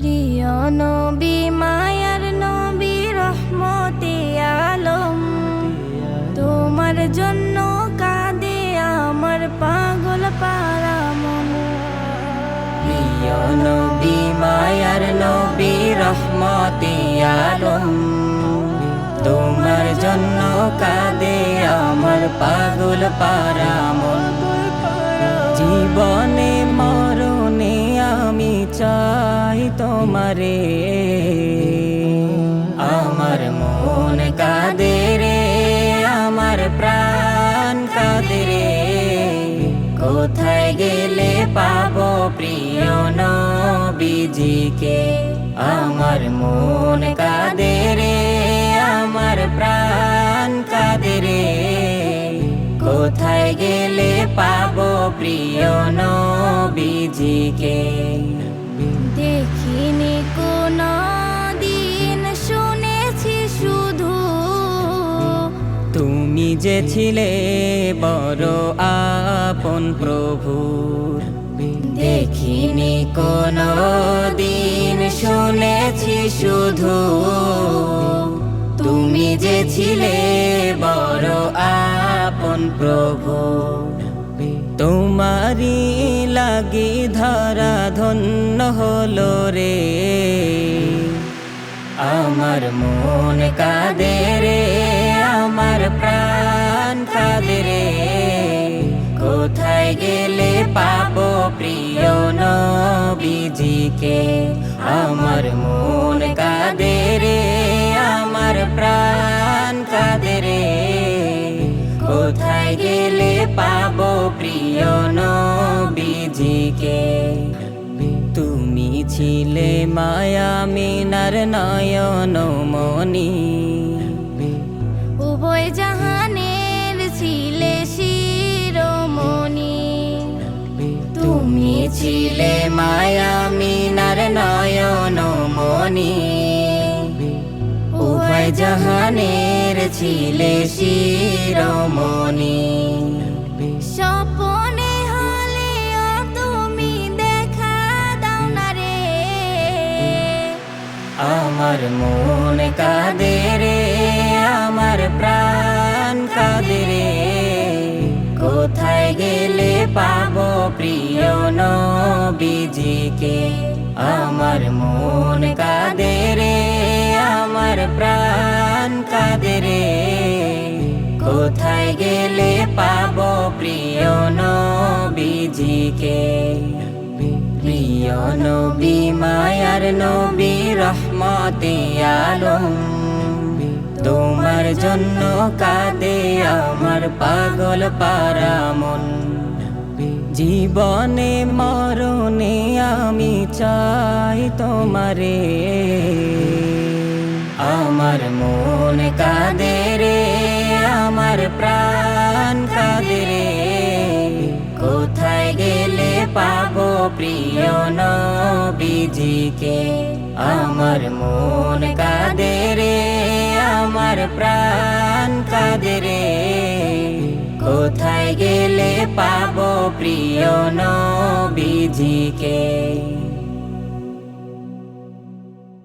প্রিয় নবী মায়ার নবী রহমতে আলম, তোমার জন্য কাঁদে আমার পাগল পারা মন। প্রিয় নবী মায়ার নবী রহমতে আলম, তোমার জন্য কাঁদে আমার পাগল পারা মন। জীবনে মরণে আমি চাই তোমারে, আমার মন কাঁদে রে, আমার প্রাণ কাঁদে রে। কোথায় গেলে পাবো প্রিয় নবীজিকে, আমার মন কাঁদে রে, আমার প্রাণ কাঁদে রে। কোথায় গেলে পাবো প্রিয় নবীজিকে। দেখিনি কোনো দিন, শুনেছি শুধু তুমি যে ছিলে বড় আপন প্রভুর। দেখিনি কোনো দিন, শুনেছি শুধু তুমি যে ছিলে বড় আপন প্রভু। তোমারি লাগি ধরা ধন্য হলো রে, আমার মন কাঁদে রে, আমার প্রাণ কাঁদে রে। কোথায় গেলে পাবো প্রিয় নবীজিকে, আমার মন কাঁদে রে, আমার প্রাণ কাঁদে রে। কোথায় গেলে পাবো প্রিয় নবীজিকে। তুমি ছিলে মায়া মিনার নয়ন মনি, উভয় জাহানের ছিলে শিরোমণি। তুমি ছিলে মায়া মিনার নয়ন মনি, উভয় জাহানের ছিলে শিরোমণি। স্বপনে হলেও তুমি দেখা দাও না রে, আমার মন কাঁদে রে, আমার প্রাণ কাঁদে রে। কোথায় গেলে পাবো প্রিয় নবীজিকে, আমার মন কাঁদে রে, আমার প্রাণ কাঁদে রে। কোথায় গেলে পাবো প্রিয় নবীজিকে। প্রিয় নবী মায়ার নবী রহমতে আলম, তোমার জন্য কাঁদে আমার পাগল পারা মন। জীবনে মরণে আমি চাই তোমারে, আমার মন কাঁদে রে, আমার প্রাণ কাঁদে রে। কোথায় গেলে পাবো প্রিয় নবীজিকে, আমার মন কাঁদে রে, আমার প্রাণ কাঁদে রে। কোথায় গেলে পাবো প্রিয় নবীজিকে।